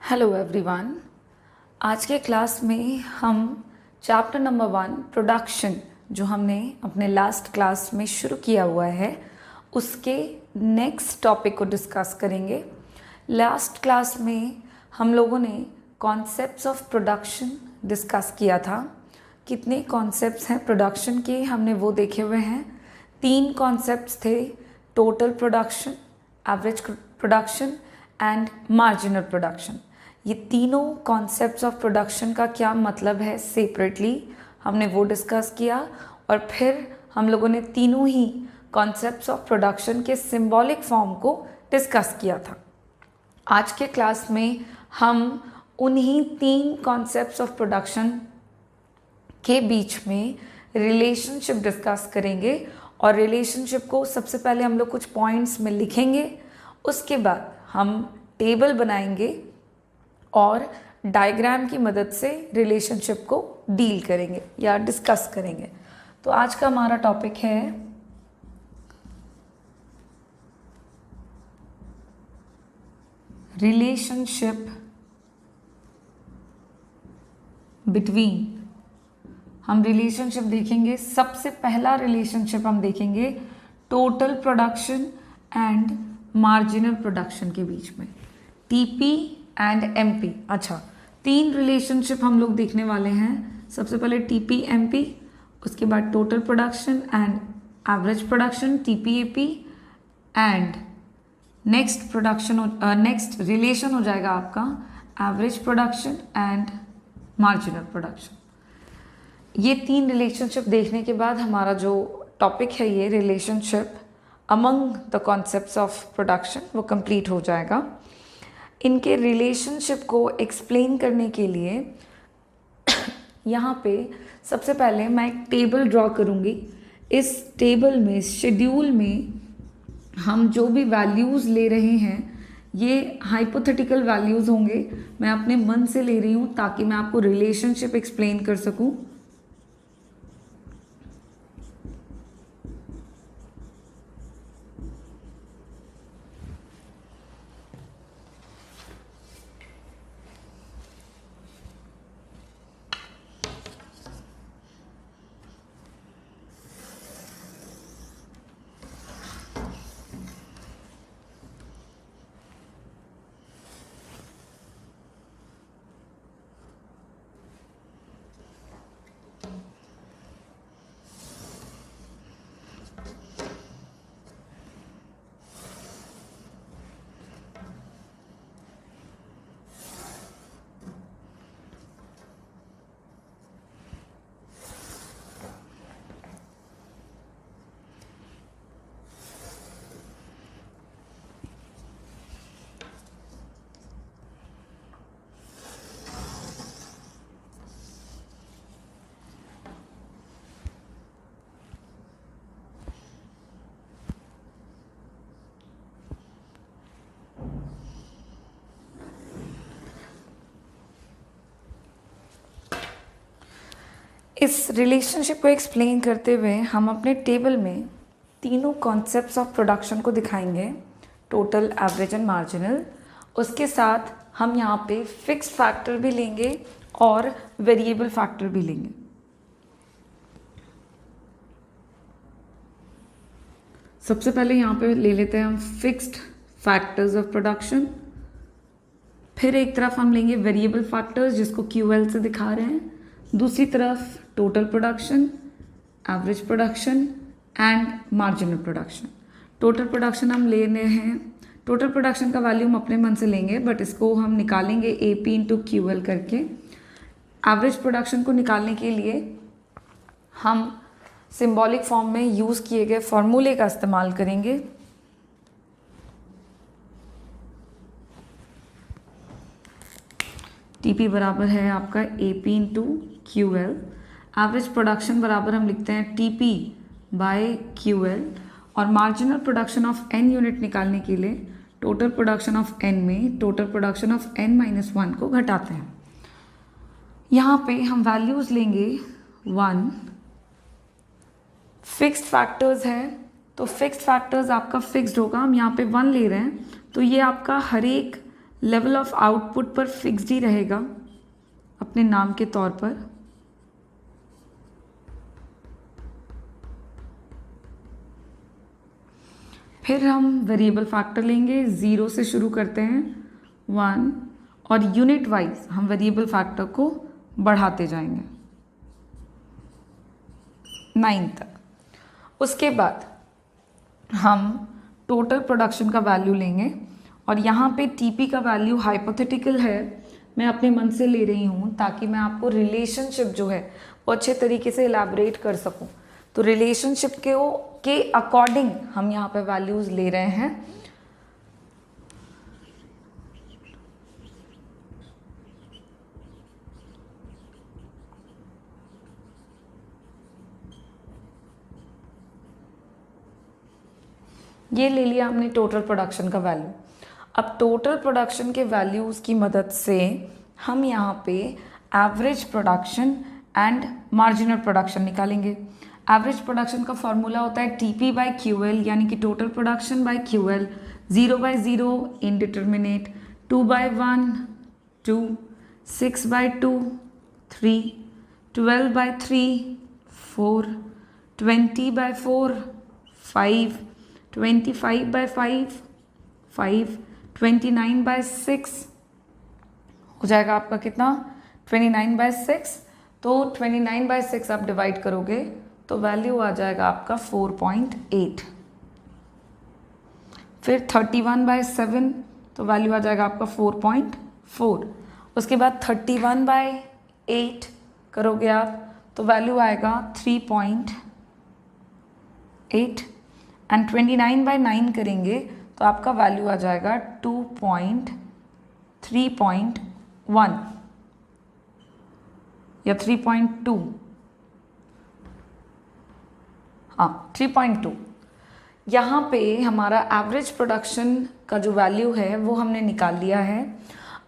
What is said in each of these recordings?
Hello everyone. आज के class में हम चैप्टर नंबर 1 प्रोडक्शन जो हमने अपने लास्ट क्लास में शुरू किया हुआ है उसके नेक्स्ट टॉपिक को डिस्कस करेंगे। लास्ट क्लास में हम लोगों ने कॉन्सेप्ट्स ऑफ प्रोडक्शन डिस्कस किया था। कितने कॉन्सेप्ट्स हैं प्रोडक्शन के हमने वो देखे हुए हैं। 3 कॉन्सेप्ट्स थे, total production, average production and marginal production. ये तीनों कॉन्सेप्ट्स ऑफ प्रोडक्शन का क्या मतलब है सेपरेटली हमने वो डिस्कस किया, और फिर हम लोगों ने तीनों ही कॉन्सेप्ट्स ऑफ प्रोडक्शन के सिंबॉलिक फॉर्म को डिस्कस किया था। आज के क्लास में हम उन्हीं 3 कॉन्सेप्ट्स ऑफ प्रोडक्शन के बीच में रिलेशनशिप डिस्कस करेंगे, और रिलेशनशिप को सबसे पहले हम लोग कुछ पॉइंट्स में लिखेंगे, उसके बाद हम टेबल बनाएंगे और डायग्राम की मदद से रिलेशनशिप को डील करेंगे या डिस्कस करेंगे। तो आज का हमारा टॉपिक है रिलेशनशिप बिटवीन। हम रिलेशनशिप देखेंगे, सबसे पहला रिलेशनशिप हम देखेंगे total production and marginal production के बीच में, टीपी एंड एमपी। अच्छा, 3 रिलेशनशिप हम लोग देखने वाले हैं। सबसे पहले टीपी एमपी, उसके बाद total production and average production TP AP, and next relation हो जाएगा आपका average production and marginal production. ये 3 रिलेशनशिप देखने के बाद हमारा जो टॉपिक है ये relationship among the concepts of production वो कंप्लीट हो जाएगा। इनके रिलेशनशिप को एक्सप्लेन करने के लिए यहाँ पे सबसे पहले मैं एक टेबल ड्रॉ करूँगी। इस टेबल में, शेड्यूल में हम जो भी वैल्यूज़ ले रहे हैं ये हाइपोथेटिकल वैल्यूज़ होंगे। मैं अपने मन से ले रही हूँ ताकि मैं आपको रिलेशनशिप एक्सप्लेन कर सकूँ। इस रिलेशनशिप को एक्सप्लेन करते हुए हम अपने टेबल में तीनों कॉन्सेप्ट्स ऑफ प्रोडक्शन को दिखाएंगे, टोटल, एवरेज एंड मार्जिनल। उसके साथ हम यहाँ पे फिक्स्ड फैक्टर भी लेंगे और वेरिएबल फैक्टर भी लेंगे। सबसे पहले यहाँ पे ले लेते हैं हम फिक्स्ड फैक्टर्स ऑफ प्रोडक्शन, फिर एक तरफ हम लेंगे वेरिएबल फैक्टर्स जिसको QL से दिखा रहे हैं, दूसरी तरफ total production, average production and marginal production. Total production हम ले रहे हैं, टोटल प्रोडक्शन का वैल्यू हम अपने मन से लेंगे बट इसको हम निकालेंगे AP इंटू QL करके। एवरेज प्रोडक्शन को निकालने के लिए हम सिंबॉलिक फॉर्म में यूज़ किए गए फॉर्मूले का इस्तेमाल करेंगे। TP बराबर है आपका AP into QL। Average production बराबर हम लिखते हैं TP बाय QL, और marginal production of N unit निकालने के लिए टोटल प्रोडक्शन ऑफ N में टोटल प्रोडक्शन ऑफ N-1 को घटाते हैं। यहाँ पे हम वैल्यूज़ लेंगे 1। फिक्स्ड फैक्टर्स है तो फिक्स्ड फैक्टर्स आपका फिक्स्ड होगा, हम यहाँ पे 1 ले रहे हैं तो ये आपका हर एक लेवल ऑफ आउटपुट पर फिक्स्ड ही रहेगा अपने नाम के तौर पर। फिर हम वेरिएबल फैक्टर लेंगे, 0 से शुरू करते हैं 1, और यूनिट वाइज हम वेरिएबल फैक्टर को बढ़ाते जाएंगे 9 तक। उसके बाद हम टोटल प्रोडक्शन का वैल्यू लेंगे, और यहाँ पे टीपी का वैल्यू हाइपोथेटिकल है, मैं अपने मन से ले रही हूँ ताकि मैं आपको रिलेशनशिप जो है वो अच्छे तरीके से इलैबोरेट कर सकूँ। तो रिलेशनशिप के अकॉर्डिंग हम यहाँ पे वैल्यूज़ ले रहे हैं। ये ले लिया हमने टोटल प्रोडक्शन का वैल्यू। अब टोटल प्रोडक्शन के वैल्यूज़ की मदद से हम यहाँ पे average production and marginal production निकालेंगे। एवरेज प्रोडक्शन का फॉर्मूला होता है TP बाई QL, यानी कि total production by QL, 0 by 0 indeterminate, 2 by 1 2, 6 by 2 3, 12 by 3 4, 20 by 4 5, 25 by 5, 29 by 6 हो जाएगा आपका कितना, 29 बाई 6। तो 29 बाई 6 आप डिवाइड करोगे तो वैल्यू आ जाएगा आपका 4.8। फिर 31 बाई 7 तो वैल्यू आ जाएगा आपका 4.4। उसके बाद 31 बाई 8 करोगे आप तो वैल्यू आएगा 3.8, एंड 29 बाई 9 करेंगे तो आपका वैल्यू आ जाएगा 3.1 या 3.2, हाँ 3.2। यहाँ पे हमारा एवरेज प्रोडक्शन का जो वैल्यू है वो हमने निकाल लिया है।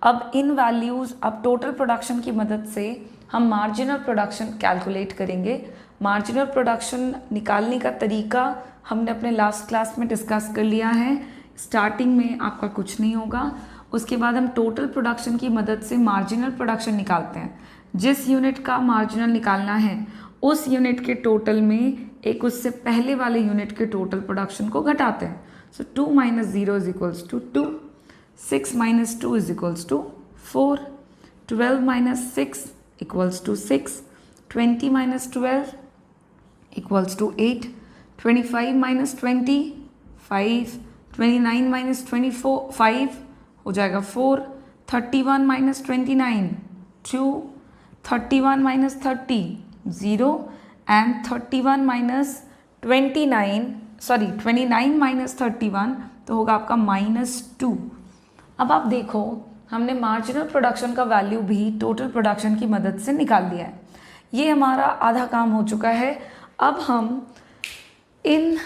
अब इन वैल्यूज़, अब टोटल प्रोडक्शन की मदद से हम मार्जिनल प्रोडक्शन कैलकुलेट करेंगे। मार्जिनल प्रोडक्शन निकालने का तरीका हमने अपने लास्ट क्लास में डिस्कस कर लिया है। स्टार्टिंग में आपका कुछ नहीं होगा, उसके बाद हम टोटल प्रोडक्शन की मदद से मार्जिनल प्रोडक्शन निकालते हैं। जिस यूनिट का मार्जिनल निकालना है उस यूनिट के टोटल में एक उससे पहले वाले यूनिट के टोटल प्रोडक्शन को घटाते हैं। So 2 minus 0 is equals to 2, 6 minus 2 is equals to 4, 12 minus 6 equals to 6, 20 minus 12 equals to 8, 25 minus 20 5, 29 minus 24 5 हो जाएगा 4, 31 minus 29 2, 31 minus 30 0, and 31 minus 29 minus 31 तो होगा आपका -2। अब आप देखो हमने मार्जिनल प्रोडक्शन का वैल्यू भी टोटल प्रोडक्शन की मदद से निकाल दिया है। ये हमारा आधा काम हो चुका है। अब हम इन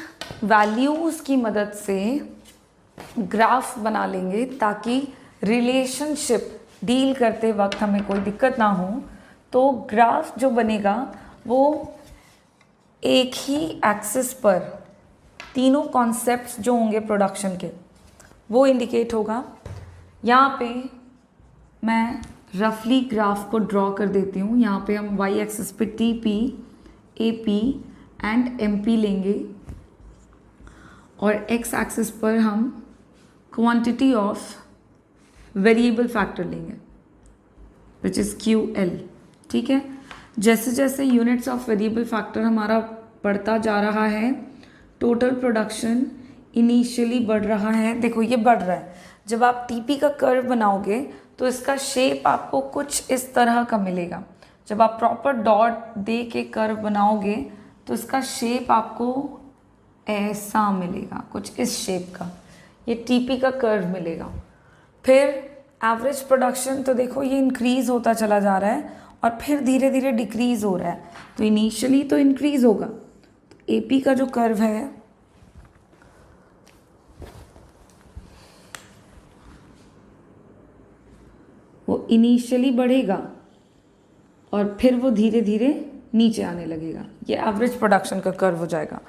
वैल्यूज़ की मदद से ग्राफ बना लेंगे ताकि रिलेशनशिप डील करते वक्त हमें कोई दिक्कत ना हो। तो ग्राफ जो बनेगा वो एक ही एक्सिस पर तीनों कॉन्सेप्ट्स जो होंगे प्रोडक्शन के वो इंडिकेट होगा। यहाँ पे मैं रफली ग्राफ को ड्रॉ कर देती हूँ। यहाँ पे हम वाई एक्सिस पे TP, AP एंड MP लेंगे, और एक्स एक्सिस पर हम क्वांटिटी ऑफ वेरिएबल फैक्टर लेंगे विच इज़ QL। ठीक है, जैसे जैसे यूनिट्स ऑफ वेरिएबल फैक्टर हमारा बढ़ता जा रहा है टोटल प्रोडक्शन इनिशियली बढ़ रहा है। देखो ये बढ़ रहा है। जब आप TP का कर्व बनाओगे तो इसका शेप आपको कुछ इस तरह का मिलेगा। जब आप प्रॉपर डॉट दे के कर्व बनाओगे तो इसका शेप आपको ऐसा मिलेगा, कुछ इस शेप का, ये TP का कर्व मिलेगा। फिर एवरेज प्रोडक्शन तो देखो ये इंक्रीज़ होता चला जा रहा है और फिर धीरे धीरे डिक्रीज़ हो रहा है। तो इनिशियली तो इंक्रीज़ होगा, तो AP का जो कर्व है वो इनिशियली बढ़ेगा और फिर वो धीरे धीरे नीचे आने लगेगा। ये एवरेज प्रोडक्शन का कर्व हो जाएगा।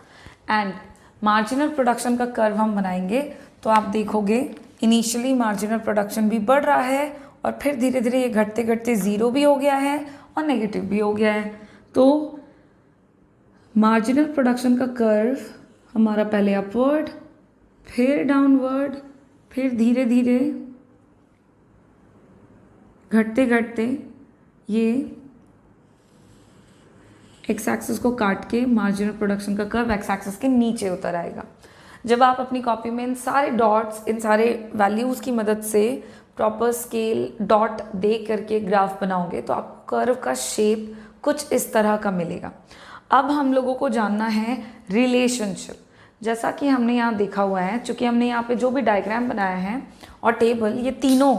एंड मार्जिनल प्रोडक्शन का कर्व हम बनाएंगे तो आप देखोगे इनिशियली मार्जिनल प्रोडक्शन भी बढ़ रहा है और फिर धीरे धीरे ये घटते घटते ज़ीरो भी हो गया है और नेगेटिव भी हो गया है। तो मार्जिनल प्रोडक्शन का कर्व हमारा पहले अपवर्ड, फिर डाउनवर्ड, फिर धीरे धीरे घटते घटते ये एक्स एक्सिस को काट के मार्जिनल प्रोडक्शन का कर्व एक्स एक्सिस के नीचे उतर आएगा। जब आप अपनी कॉपी में इन सारे डॉट्स, इन सारे वैल्यूज़ की मदद से प्रॉपर स्केल डॉट दे करके ग्राफ बनाओगे तो आपको कर्व का शेप कुछ इस तरह का मिलेगा। अब हम लोगों को जानना है रिलेशनशिप। जैसा कि हमने यहाँ देखा हुआ है, चूँकि हमने यहाँ पे जो भी डायग्राम बनाया है और टेबल, ये तीनों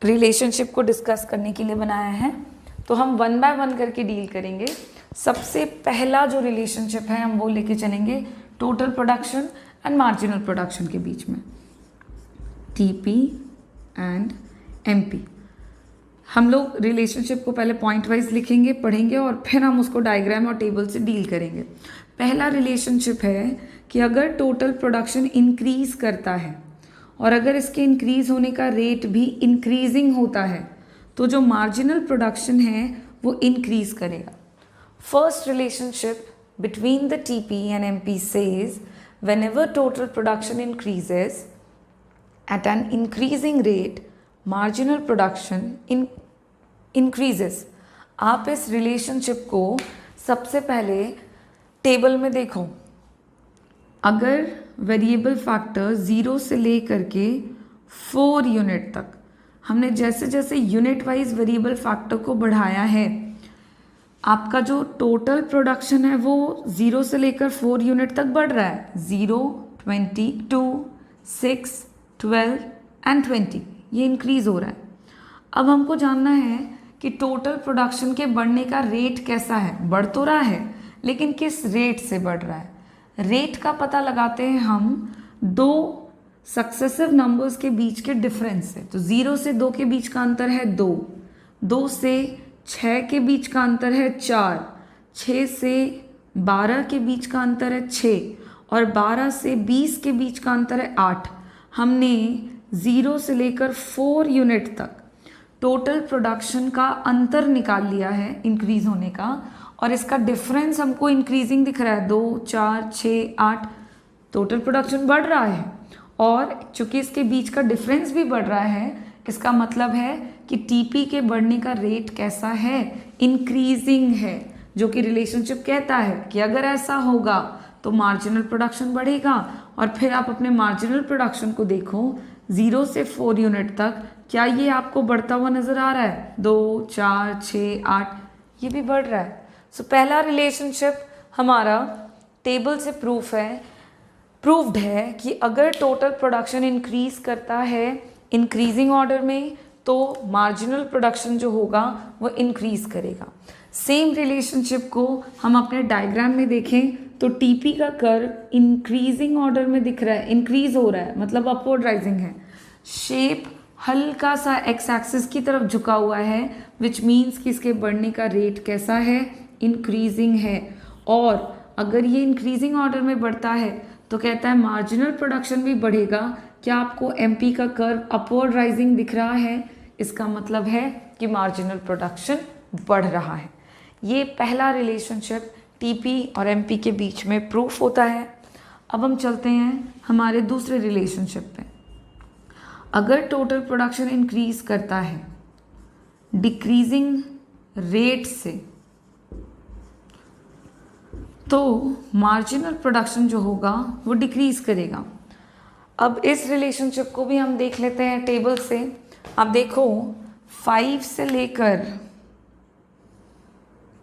रिलेशनशिप को डिस्कस करने के लिए बनाया है, तो हम वन बाय वन करके डील करेंगे। सबसे पहला जो रिलेशनशिप है हम वो लेके चलेंगे total production and marginal production के बीच में, टीपी एंड एमपी। हम लोग रिलेशनशिप को पहले पॉइंट वाइज लिखेंगे, पढ़ेंगे और फिर हम उसको डायग्राम और टेबल से डील करेंगे। पहला रिलेशनशिप है कि अगर टोटल प्रोडक्शन इंक्रीज करता है और अगर इसके इंक्रीज होने का रेट भी इंक्रीजिंग होता है तो जो मार्जिनल प्रोडक्शन है वो इंक्रीज करेगा। First relationship between the TP and MP says whenever total production increases at an increasing rate, marginal production increases। आप इस रिलेशनशिप को सबसे पहले टेबल में देखो। अगर वेरिएबल फैक्टर 0 से ले करके 4 यूनिट तक हमने जैसे जैसे यूनिट वाइज वेरिएबल फैक्टर को बढ़ाया है, आपका जो टोटल प्रोडक्शन है वो 0 से लेकर 4 यूनिट तक बढ़ रहा है। 0, 20, 2, 6, 12 एंड 20 ये इंक्रीज हो रहा है। अब हमको जानना है कि टोटल प्रोडक्शन के बढ़ने का रेट कैसा है। बढ़ तो रहा है लेकिन किस रेट से बढ़ रहा है। रेट का पता लगाते हैं हम दो सक्सेसिव नंबर्स के बीच के डिफरेंस से। तो 0 से 2 के बीच का अंतर है 2, 2 से 6 के बीच का अंतर है 4, 6 से 12 के बीच का अंतर है 6 और 12 से 20 के बीच का अंतर है 8। हमने 0 से लेकर 4 यूनिट तक टोटल प्रोडक्शन का अंतर निकाल लिया है इंक्रीज होने का, और इसका डिफरेंस हमको इंक्रीजिंग दिख रहा है। 2, 4, 6, 8 टोटल प्रोडक्शन बढ़ रहा है और चूंकि इसके बीच का डिफरेंस भी बढ़ रहा है, इसका मतलब है कि टीपी के बढ़ने का रेट कैसा है, इंक्रीजिंग है, जो कि रिलेशनशिप कहता है कि अगर ऐसा होगा तो मार्जिनल प्रोडक्शन बढ़ेगा। और फिर आप अपने मार्जिनल प्रोडक्शन को देखो 0 से 4 यूनिट तक, क्या ये आपको बढ़ता हुआ नजर आ रहा है? 2, 4, 6, 8 ये भी बढ़ रहा है। सो पहला रिलेशनशिप हमारा टेबल से प्रूव्ड है कि अगर टोटल प्रोडक्शन इंक्रीज करता है इंक्रीजिंग ऑर्डर में तो मार्जिनल प्रोडक्शन जो होगा वो इंक्रीज करेगा। सेम रिलेशनशिप को हम अपने डायग्राम में देखें तो टीपी का कर्व इंक्रीजिंग ऑर्डर में दिख रहा है, इंक्रीज हो रहा है, मतलब अपवर्ड राइजिंग है। शेप हल्का सा एक्स एक्सिस की तरफ झुका हुआ है, विच मीन्स कि इसके बढ़ने का रेट कैसा है, इंक्रीजिंग है। और अगर ये इंक्रीजिंग ऑर्डर में बढ़ता है तो कहता है मार्जिनल प्रोडक्शन भी बढ़ेगा। क्या आपको एमपी का कर्व अपवर्ड राइजिंग दिख रहा है? इसका मतलब है कि मार्जिनल प्रोडक्शन बढ़ रहा है। ये पहला रिलेशनशिप टीपी और एमपी के बीच में प्रूफ होता है। अब हम चलते हैं हमारे दूसरे रिलेशनशिप पे। अगर टोटल प्रोडक्शन इंक्रीज करता है डिक्रीजिंग रेट से तो मार्जिनल प्रोडक्शन जो होगा वो डिक्रीज करेगा। अब इस रिलेशनशिप को भी हम देख लेते हैं टेबल से। आप देखो 5 से लेकर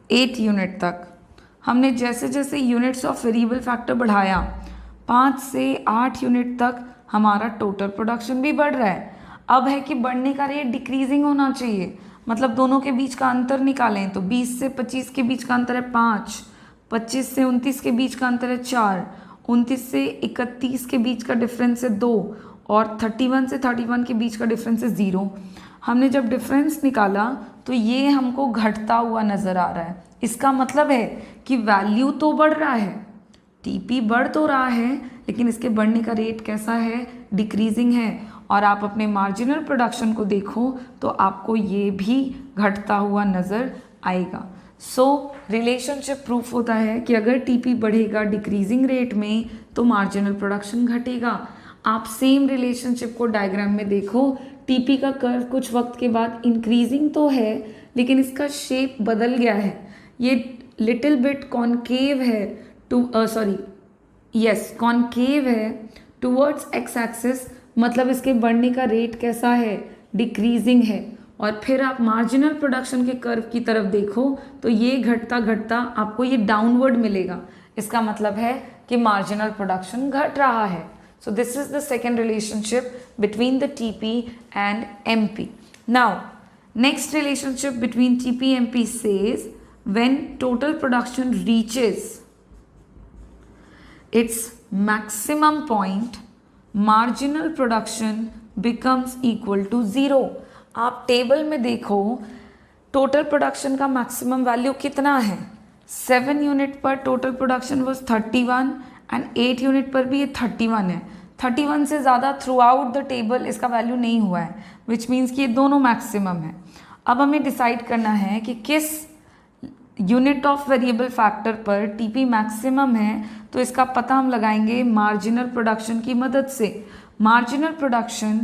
8 यूनिट तक हमने जैसे जैसे यूनिट्स ऑफ वेरिएबल फैक्टर बढ़ाया, 5 से 8 यूनिट तक हमारा टोटल प्रोडक्शन भी बढ़ रहा है। अब है कि बढ़ने का रेट डिक्रीजिंग होना चाहिए, मतलब दोनों के बीच का अंतर निकालें तो 20 से 25 के बीच का अंतर है 5, 25 से 29 के बीच का अंतर है 4, 29 से 31 के बीच का डिफरेंस है 2 और 31 से 31 के बीच का डिफरेंस है 0। हमने जब डिफरेंस निकाला तो ये हमको घटता हुआ नज़र आ रहा है। इसका मतलब है कि वैल्यू तो बढ़ रहा है, टीपी बढ़ तो रहा है लेकिन इसके बढ़ने का रेट कैसा है, डिक्रीजिंग है। और आप अपने मार्जिनल प्रोडक्शन को देखो तो आपको ये भी घटता हुआ नज़र आएगा। सो रिलेशनशिप प्रूफ होता है कि अगर टीपी बढ़ेगा डिक्रीजिंग रेट में तो मार्जिनल प्रोडक्शन घटेगा। आप सेम रिलेशनशिप को डायग्राम में देखो, टीपी का कर्व कुछ वक्त के बाद इंक्रीजिंग तो है लेकिन इसका शेप बदल गया है, ये लिटिल बिट कॉन्केव है कॉन्केव है टूवर्ड्स एक्स एक्सिस, मतलब इसके बढ़ने का रेट कैसा है, डिक्रीजिंग है। और फिर आप मार्जिनल प्रोडक्शन के कर्व की तरफ देखो तो ये घटता घटता आपको ये डाउनवर्ड मिलेगा, इसका मतलब है कि मार्जिनल प्रोडक्शन घट रहा है। So this is the second relationship between the TP and MP. Now next relationship between TP MP says when total production reaches its maximum point, marginal production becomes equal to 0। आप table में देखो total production का maximum value कितना है, 7 unit पर total production was 31 and 8 unit पर भी ये 31 है। 31 से ज़्यादा थ्रू आउट द टेबल इसका वैल्यू नहीं हुआ है, विच मीन्स कि ये दोनों मैक्सिमम है। अब हमें डिसाइड करना है कि किस यूनिट ऑफ वेरिएबल फैक्टर पर टीपी मैक्सिमम है, तो इसका पता हम लगाएंगे मार्जिनल प्रोडक्शन की मदद से। मार्जिनल प्रोडक्शन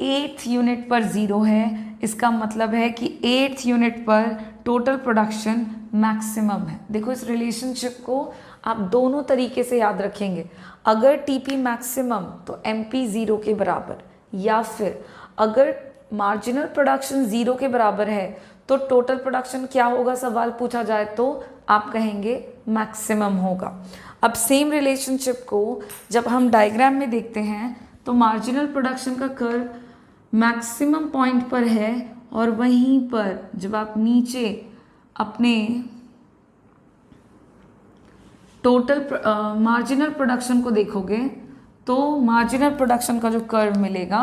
8th यूनिट पर 0 है, इसका मतलब है कि 8th यूनिट पर टोटल प्रोडक्शन मैक्सिमम है। देखो इस रिलेशनशिप को आप दोनों तरीके से याद रखेंगे, अगर टीपी मैक्सिमम तो एमपी 0 के बराबर, या फिर अगर मार्जिनल प्रोडक्शन 0 के बराबर है तो टोटल प्रोडक्शन क्या होगा, सवाल पूछा जाए तो आप कहेंगे मैक्सिमम होगा। अब सेम रिलेशनशिप को जब हम डायग्राम में देखते हैं तो मार्जिनल प्रोडक्शन का कर्व मैक्सिमम पॉइंट पर है और वहीं पर जब आप नीचे अपने टोटल मार्जिनल प्रोडक्शन को देखोगे तो मार्जिनल प्रोडक्शन का जो कर्व मिलेगा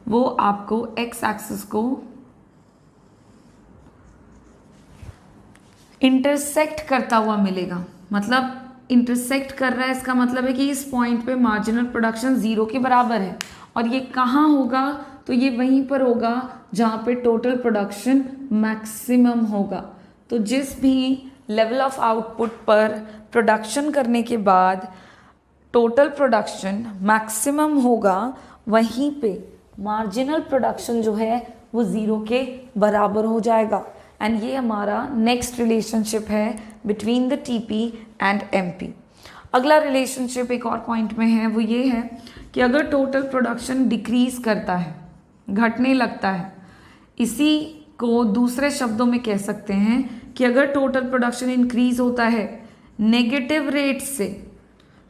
वो आपको एक्स एक्सिस को इंटरसेक्ट करता हुआ मिलेगा। मतलब इंटरसेक्ट कर रहा है, इसका मतलब है कि इस पॉइंट पे मार्जिनल प्रोडक्शन 0 के बराबर है। और ये कहाँ होगा, तो ये वहीं पर होगा जहाँ पे टोटल प्रोडक्शन मैक्सिमम होगा। तो जिस भी लेवल ऑफ आउटपुट पर प्रोडक्शन करने के बाद टोटल प्रोडक्शन मैक्सिमम होगा, वहीं पे मार्जिनल प्रोडक्शन जो है वो 0 के बराबर हो जाएगा। एंड ये हमारा नेक्स्ट रिलेशनशिप है between the TP and MP. अगला रिलेशनशिप एक और पॉइंट में है, वो ये है कि अगर टोटल प्रोडक्शन डिक्रीज करता है, घटने लगता है, इसी को दूसरे शब्दों में कह सकते हैं कि अगर टोटल प्रोडक्शन इंक्रीज होता है नेगेटिव रेट से,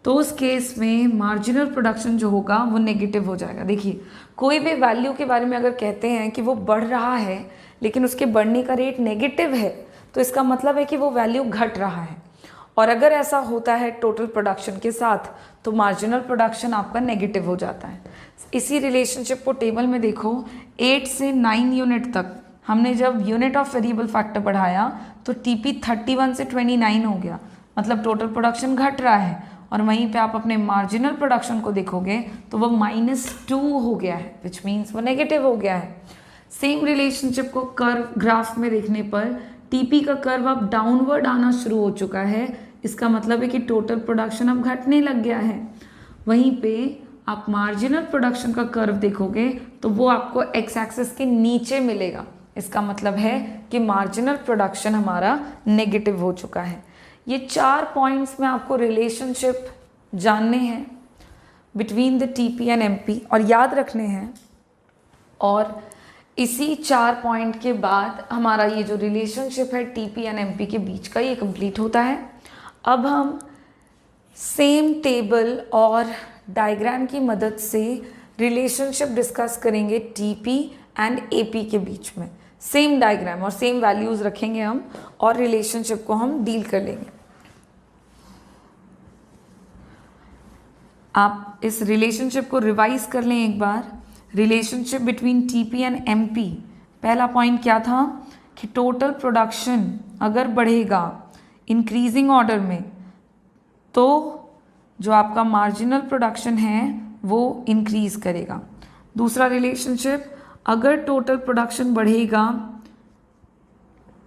तो उस केस में मार्जिनल प्रोडक्शन जो होगा वो नेगेटिव हो जाएगा। देखिए कोई भी वैल्यू के बारे में अगर कहते हैं कि वो बढ़ रहा है लेकिन उसके बढ़ने का रेट नेगेटिव है, तो इसका मतलब है कि वो वैल्यू घट रहा है। और अगर ऐसा होता है टोटल प्रोडक्शन के साथ तो मार्जिनल प्रोडक्शन आपका नेगेटिव हो जाता है। इसी रिलेशनशिप को टेबल में देखो, 8 से 9 यूनिट तक हमने जब यूनिट ऑफ वेरिएबल फैक्टर बढ़ाया तो टीपी 31 से 29 हो गया, मतलब टोटल प्रोडक्शन घट रहा है। और वहीं पे आप अपने मार्जिनल प्रोडक्शन को देखोगे तो वो -2 हो गया है, विच मीन्स वो नेगेटिव हो गया है। सेम रिलेशनशिप को कर्व ग्राफ में देखने पर टीपी का कर्व अब डाउनवर्ड आना शुरू हो चुका है, इसका मतलब है कि टोटल प्रोडक्शन अब घटने लग गया है। वहीं पे आप मार्जिनल प्रोडक्शन का कर्व देखोगे तो वो आपको एक्स एक्सिस के नीचे मिलेगा, इसका मतलब है कि मार्जिनल प्रोडक्शन हमारा नेगेटिव हो चुका है। ये 4 पॉइंट्स में आपको रिलेशनशिप जानने हैं between the TP and MP और याद रखने हैं। और इसी 4 पॉइंट के बाद हमारा ये जो रिलेशनशिप है टीपी एंड एमपी के बीच का, ये कंप्लीट होता है। अब हम सेम टेबल और डायग्राम की मदद से रिलेशनशिप डिस्कस करेंगे टीपी एंड एपी के बीच में। सेम डायग्राम और सेम वैल्यूज़ रखेंगे हम और रिलेशनशिप को हम डील कर लेंगे। आप इस रिलेशनशिप को रिवाइज कर लें एक बार। Relationship between TP and MP, पहला पॉइंट क्या था कि टोटल प्रोडक्शन अगर बढ़ेगा इंक्रीजिंग ऑर्डर में तो जो आपका मार्जिनल प्रोडक्शन है वो इंक्रीज करेगा। दूसरा रिलेशनशिप, अगर टोटल प्रोडक्शन बढ़ेगा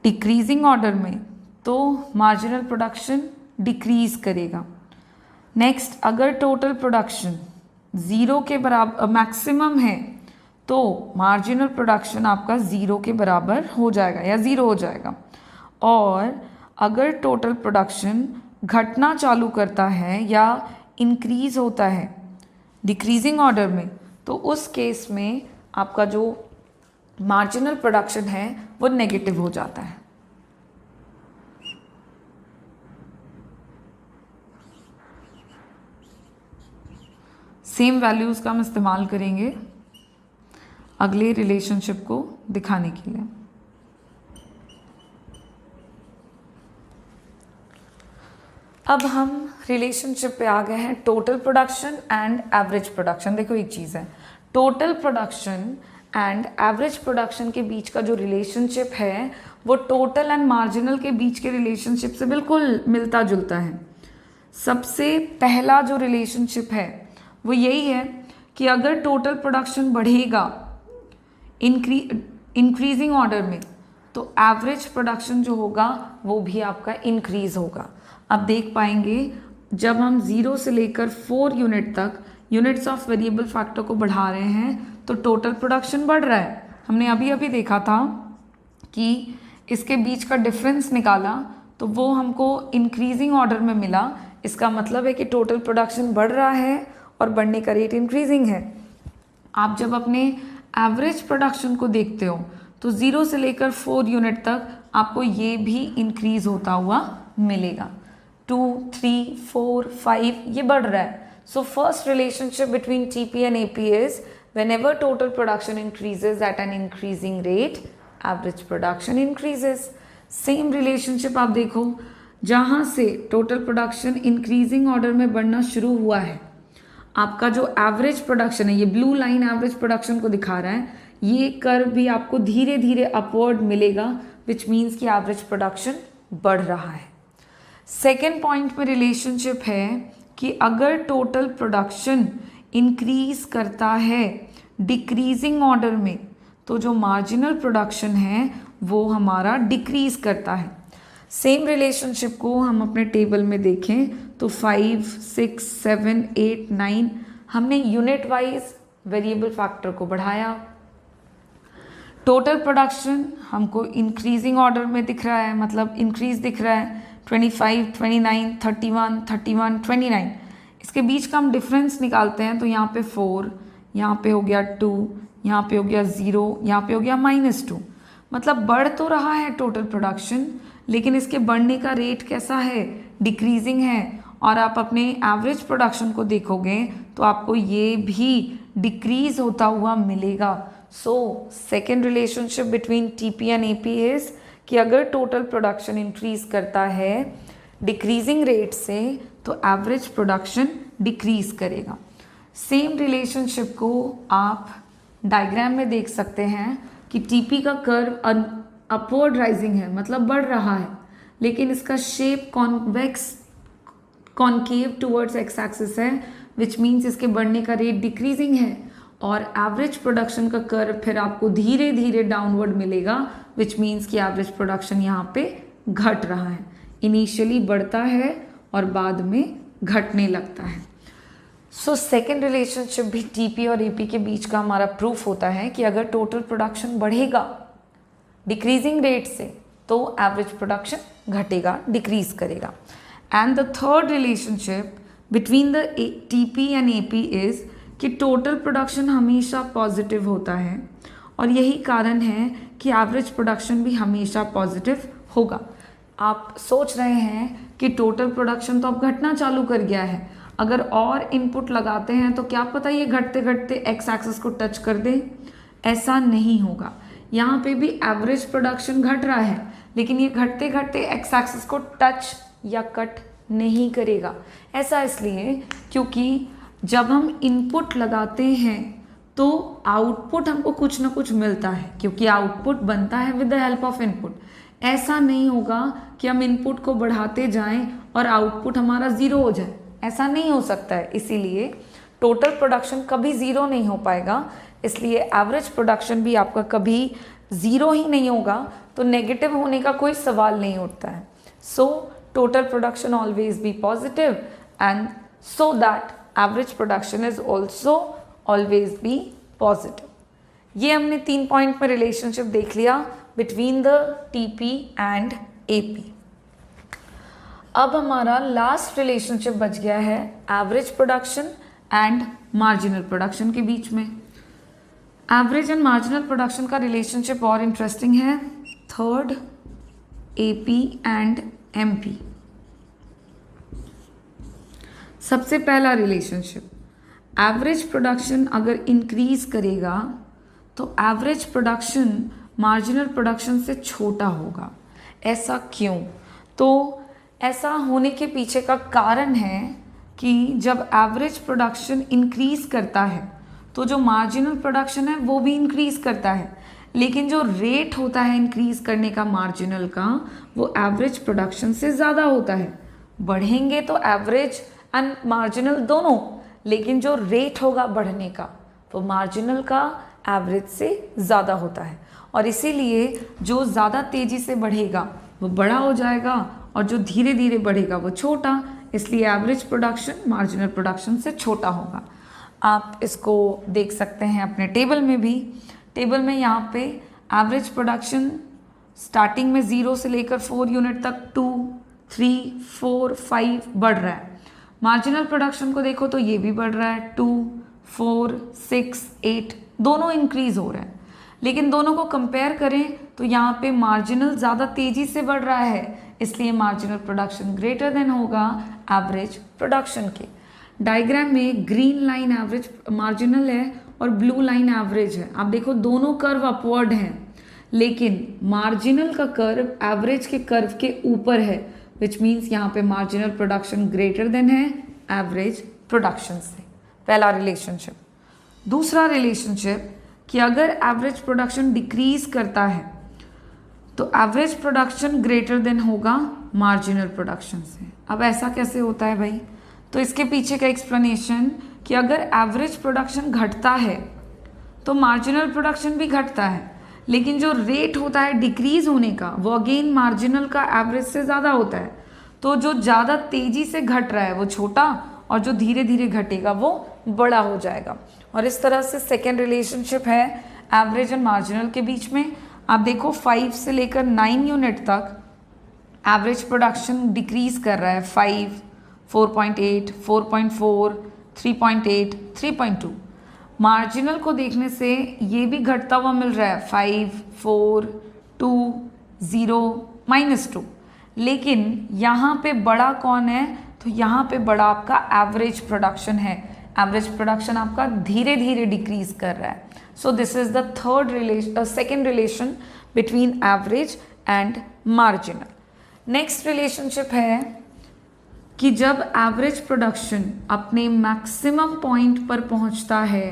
डिक्रीजिंग ऑर्डर में तो मार्जिनल प्रोडक्शन डिक्रीज करेगा। नेक्स्ट, अगर टोटल प्रोडक्शन ज़ीरो के बराबर मैक्सिमम है तो मार्जिनल प्रोडक्शन आपका ज़ीरो के बराबर हो जाएगा या ज़ीरो हो जाएगा। और अगर टोटल प्रोडक्शन घटना चालू करता है या इंक्रीज होता है डिक्रीजिंग ऑर्डर में तो उस केस में आपका जो मार्जिनल प्रोडक्शन है वो नेगेटिव हो जाता है। सेम वैल्यूज़ का हम इस्तेमाल करेंगे अगले रिलेशनशिप को दिखाने के लिए। अब हम रिलेशनशिप पे आ गए हैं total production and average production. देखो एक चीज़ है, total production and average production के बीच का जो रिलेशनशिप है वो टोटल एंड मार्जिनल के बीच के रिलेशनशिप से बिल्कुल मिलता जुलता है। सबसे पहला जो रिलेशनशिप है वो यही है कि अगर टोटल प्रोडक्शन बढ़ेगा इंक्रीजिंग ऑर्डर में तो एवरेज प्रोडक्शन जो होगा वो भी आपका इंक्रीज होगा। अब देख पाएंगे जब हम 0 से लेकर 4 यूनिट तक यूनिट्स ऑफ वेरिएबल फैक्टर को बढ़ा रहे हैं तो टोटल प्रोडक्शन बढ़ रहा है। हमने अभी अभी देखा था कि इसके बीच का डिफरेंस निकाला तो वो हमको इंक्रीजिंग ऑर्डर में मिला। इसका मतलब है कि टोटल प्रोडक्शन बढ़ रहा है और बढ़ने का रेट इंक्रीजिंग है। आप जब अपने एवरेज प्रोडक्शन को देखते हो तो 0 से लेकर 4 यूनिट तक आपको ये भी इंक्रीज होता हुआ मिलेगा। 2, 3, 4, 5 ये बढ़ रहा है। So first relationship between TP and AP is whenever total production increases at an increasing rate, average production increases. Same relationship आप देखो, जहाँ से टोटल प्रोडक्शन इंक्रीजिंग ऑर्डर में बढ़ना शुरू हुआ है, आपका जो एवरेज प्रोडक्शन है, ये ब्लू लाइन एवरेज प्रोडक्शन को दिखा रहा है, ये कर्व भी आपको धीरे धीरे अपवर्ड मिलेगा, विच मीन्स कि एवरेज प्रोडक्शन बढ़ रहा है। सेकेंड पॉइंट में रिलेशनशिप है कि अगर टोटल प्रोडक्शन इंक्रीज करता है डिक्रीजिंग ऑर्डर में तो जो मार्जिनल प्रोडक्शन है वो हमारा डिक्रीज करता है। सेम रिलेशनशिप को हम अपने टेबल में देखें तो 5, 6, 7, 8, 9 हमने यूनिट वाइज वेरिएबल फैक्टर को बढ़ाया। टोटल प्रोडक्शन हमको इंक्रीजिंग ऑर्डर में दिख रहा है, मतलब इंक्रीज दिख रहा है। 25, 29, 31, 31, 29 इसके बीच का हम डिफरेंस निकालते हैं तो यहाँ पे 4, यहाँ पे हो गया 2, यहाँ पे हो गया 0, यहाँ पे हो गया -2। मतलब बढ़ तो रहा है टोटल प्रोडक्शन, लेकिन इसके बढ़ने का रेट कैसा है, डिक्रीजिंग है। और आप अपने एवरेज प्रोडक्शन को देखोगे तो आपको ये भी डिक्रीज होता हुआ मिलेगा। So second relationship between TP and AP is कि अगर टोटल प्रोडक्शन इंक्रीज करता है डिक्रीजिंग रेट से तो एवरेज प्रोडक्शन डिक्रीज करेगा। सेम रिलेशनशिप को आप डायग्राम में देख सकते हैं कि TP का कर्व अपवर्ड राइजिंग है, मतलब बढ़ रहा है, लेकिन इसका shape concave towards x axis है, विच मीन्स इसके बढ़ने का रेट डिक्रीजिंग है। और एवरेज प्रोडक्शन का कर्व फिर आपको धीरे धीरे डाउनवर्ड मिलेगा, विच मीन्स कि एवरेज प्रोडक्शन यहाँ पे घट रहा है। इनिशियली बढ़ता है और बाद में घटने लगता है। सो सेकेंड रिलेशनशिप भी TP और AP के बीच का हमारा प्रूफ होता है कि अगर टोटल प्रोडक्शन बढ़ेगा डिक्रीजिंग रेट से तो एवरेज प्रोडक्शन घटेगा, डिक्रीज करेगा। And the third relationship between the TP and AP is कि टोटल प्रोडक्शन हमेशा पॉजिटिव होता है और यही कारण है कि एवरेज प्रोडक्शन भी हमेशा पॉजिटिव होगा। आप सोच रहे हैं कि टोटल प्रोडक्शन तो अब घटना चालू कर गया है, अगर और इनपुट लगाते हैं तो क्या पता ये घटते घटते एक्स एक्सिस को टच कर दे। ऐसा नहीं होगा, यहाँ पे भी एवरेज प्रोडक्शन घट रहा है, लेकिन ये घटते घटते एक्स एक्सिस को टच या कट नहीं करेगा। ऐसा इसलिए क्योंकि जब हम इनपुट लगाते हैं तो आउटपुट हमको कुछ ना कुछ मिलता है, क्योंकि आउटपुट बनता है with the help of input. ऐसा नहीं होगा कि हम इनपुट को बढ़ाते जाएं और आउटपुट हमारा ज़ीरो हो जाए, ऐसा नहीं हो सकता है। इसीलिए टोटल प्रोडक्शन कभी ज़ीरो नहीं हो पाएगा, इसलिए एवरेज प्रोडक्शन भी आपका कभी ज़ीरो ही नहीं होगा, तो नेगेटिव होने का कोई सवाल नहीं उठता है। So total production always be positive and so that average production is also always be positive. ये हमने 3 पॉइंट में रिलेशनशिप देख लिया between the TP and AP. अब हमारा लास्ट रिलेशनशिप बच गया है average production and marginal production के बीच में। एवरेज एंड मार्जिनल प्रोडक्शन का रिलेशनशिप और इंटरेस्टिंग है। Third, AP and MP. सबसे पहला रिलेशनशिप, एवरेज प्रोडक्शन अगर इंक्रीज करेगा तो एवरेज प्रोडक्शन मार्जिनल प्रोडक्शन से छोटा होगा। ऐसा क्यों? तो ऐसा होने के पीछे का कारण है कि जब एवरेज प्रोडक्शन इंक्रीज करता है तो जो मार्जिनल प्रोडक्शन है वो भी इंक्रीज करता है, लेकिन जो रेट होता है इंक्रीज करने का मार्जिनल का वो एवरेज प्रोडक्शन से ज़्यादा होता है। बढ़ेंगे तो एवरेज एंड मार्जिनल दोनों, लेकिन जो रेट होगा बढ़ने का वो मार्जिनल का एवरेज से ज़्यादा होता है, और इसीलिए जो ज़्यादा तेज़ी से बढ़ेगा वो बड़ा हो जाएगा और जो धीरे धीरे बढ़ेगा वो छोटा, इसलिए एवरेज प्रोडक्शन मार्जिनल प्रोडक्शन से छोटा होगा। आप इसको देख सकते हैं अपने टेबल में भी। टेबल में यहाँ पे एवरेज प्रोडक्शन स्टार्टिंग में 0 से लेकर 4 यूनिट तक 2, 3, 4, 5 बढ़ रहा है। मार्जिनल प्रोडक्शन को देखो तो ये भी बढ़ रहा है, 2, 4, 6, 8 दोनों इंक्रीज हो रहे हैं, लेकिन दोनों को कंपेयर करें तो यहाँ पे मार्जिनल ज़्यादा तेज़ी से बढ़ रहा है, इसलिए मार्जिनल प्रोडक्शन ग्रेटर देन होगा एवरेज प्रोडक्शन के। डायग्राम में ग्रीन लाइन एवरेज मार्जिनल है और ब्लू लाइन एवरेज है। आप देखो दोनों कर्व अपवर्ड हैं, लेकिन मार्जिनल का कर्व एवरेज के कर्व के ऊपर है, विच मीन्स यहाँ पे मार्जिनल प्रोडक्शन ग्रेटर देन है एवरेज प्रोडक्शन से। पहला रिलेशनशिप। दूसरा रिलेशनशिप कि अगर एवरेज प्रोडक्शन डिक्रीज करता है तो एवरेज प्रोडक्शन ग्रेटर देन होगा मार्जिनल प्रोडक्शन से। अब ऐसा कैसे होता है भाई? तो इसके पीछे का एक्सप्लेनेशन कि अगर एवरेज प्रोडक्शन घटता है तो मार्जिनल प्रोडक्शन भी घटता है, लेकिन जो रेट होता है डिक्रीज होने का वो अगेन मार्जिनल का एवरेज से ज़्यादा होता है। तो जो ज़्यादा तेज़ी से घट रहा है वो छोटा और जो धीरे धीरे घटेगा वो बड़ा हो जाएगा। और इस तरह से सेकेंड रिलेशनशिप है एवरेज एंड मार्जिनल के बीच में। आप देखो 5 से लेकर 9 यूनिट तक एवरेज प्रोडक्शन डिक्रीज कर रहा है। 5, 4.8, 4.4, 3.8, 3.2। मार्जिनल को देखने से ये भी घटता हुआ मिल रहा है, 5, 4, 2, 0, -2। लेकिन यहाँ पे बड़ा कौन है? तो यहाँ पे बड़ा आपका एवरेज प्रोडक्शन है। एवरेज प्रोडक्शन आपका धीरे धीरे डिक्रीज कर रहा है। So this is the second relation between average and marginal. Next relationship है कि जब एवरेज प्रोडक्शन अपने मैक्सिमम पॉइंट पर पहुंचता है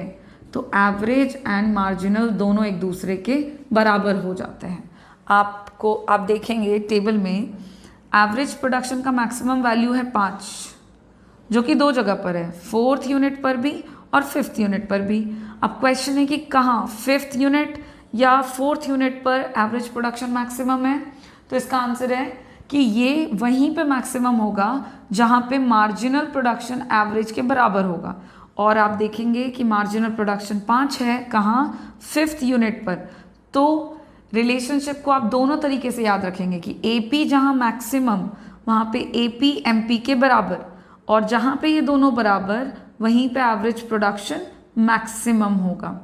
तो एवरेज एंड मार्जिनल दोनों एक दूसरे के बराबर हो जाते हैं। आप देखेंगे टेबल में एवरेज प्रोडक्शन का मैक्सिमम वैल्यू है 5, जो कि 2 जगह पर है, 4th यूनिट पर भी और 5th यूनिट पर भी। अब क्वेश्चन है कि कहाँ, 5th यूनिट या 4th यूनिट पर एवरेज प्रोडक्शन मैक्सिमम है? तो इसका आंसर है कि ये वहीं पे मैक्सिमम होगा जहाँ पे मार्जिनल प्रोडक्शन एवरेज के बराबर होगा। और आप देखेंगे कि मार्जिनल प्रोडक्शन 5 है, कहाँ? 5th यूनिट पर। तो रिलेशनशिप को आप दोनों तरीके से याद रखेंगे कि AP जहाँ मैक्सिमम वहाँ पे AP MP के बराबर, और जहाँ पे ये दोनों बराबर वहीं पे एवरेज प्रोडक्शन मैक्सिमम होगा।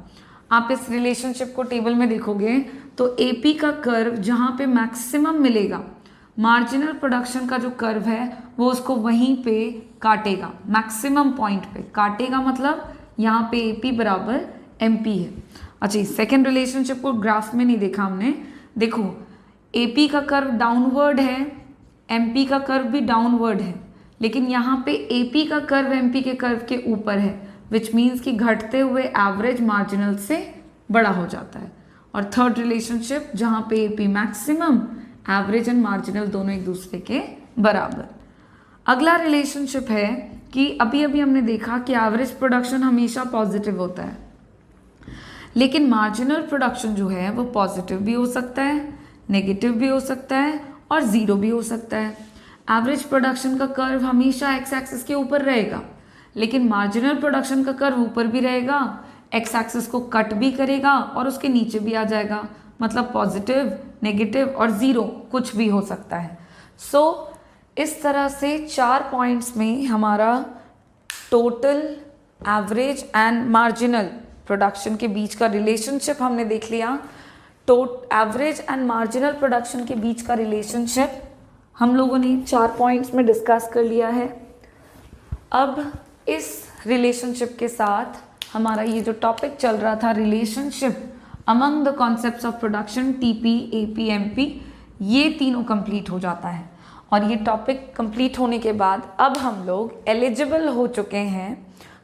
आप इस रिलेशनशिप को टेबल में देखोगे तो AP का कर्व जहाँ पे मैक्सिमम मिलेगा, मार्जिनल प्रोडक्शन का जो कर्व है वो उसको वहीं पे काटेगा, मैक्सिमम पॉइंट पे काटेगा, मतलब यहाँ पे AP बराबर MP है। अच्छा, सेकेंड रिलेशनशिप को ग्राफ में नहीं देखा हमने। देखो AP का कर्व डाउनवर्ड है, MP का कर्व भी डाउनवर्ड है, लेकिन यहाँ पे AP का कर्व MP के कर्व के ऊपर है, विच मीन्स कि घटते हुए एवरेज मार्जिनल से बड़ा हो जाता है। और थर्ड रिलेशनशिप जहाँ पे AP maximum average and marginal दोनों एक दूसरे के बराबर। अगला रिलेशनशिप है कि अभी अभी हमने देखा कि एवरेज प्रोडक्शन हमेशा पॉजिटिव होता है, लेकिन मार्जिनल प्रोडक्शन जो है वो पॉजिटिव भी हो सकता है, नेगेटिव भी हो सकता है और ज़ीरो भी हो सकता है। एवरेज प्रोडक्शन का कर्व हमेशा एक्स एक्सिस के ऊपर रहेगा, लेकिन मार्जिनल प्रोडक्शन का कर्व ऊपर भी रहेगा, एक्स एक्सिस को कट भी करेगा और उसके नीचे भी आ जाएगा, मतलब पॉजिटिव, नेगेटिव और ज़ीरो कुछ भी हो सकता है। सो इस तरह से 4 पॉइंट्स में हमारा total, average and marginal production के बीच का रिलेशनशिप हमने देख लिया। एवरेज एंड मार्जिनल प्रोडक्शन के बीच का रिलेशनशिप हम लोगों ने 4 पॉइंट्स में डिस्कस कर लिया है। अब इस रिलेशनशिप के साथ हमारा ये जो टॉपिक चल रहा था, relationship among the concepts of production, TP, AP, MP, ये तीनों कंप्लीट हो जाता है। और ये टॉपिक कंप्लीट होने के बाद अब हम लोग एलिजिबल हो चुके हैं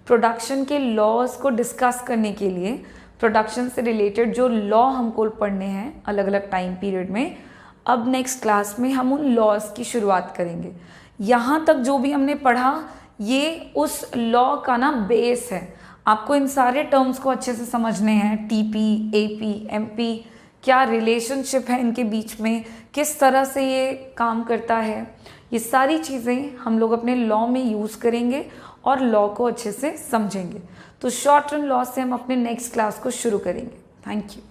प्रोडक्शन के लॉज को डिस्कस करने के लिए। प्रोडक्शन से रिलेटेड जो लॉ हमको पढ़ने हैं अलग अलग टाइम पीरियड में, अब नेक्स्ट क्लास में हम उन लॉज की शुरुआत करेंगे। यहाँ तक जो भी हमने पढ़ा ये उस लॉ का ना बेस है। आपको इन सारे टर्म्स को अच्छे से समझने हैं, टीपी, एपी, एमपी, क्या रिलेशनशिप है इनके बीच में, किस तरह से ये काम करता है, ये सारी चीज़ें हम लोग अपने लॉ में यूज़ करेंगे और लॉ को अच्छे से समझेंगे। तो शॉर्ट रन लॉ से हम अपने नेक्स्ट क्लास को शुरू करेंगे। Thank you.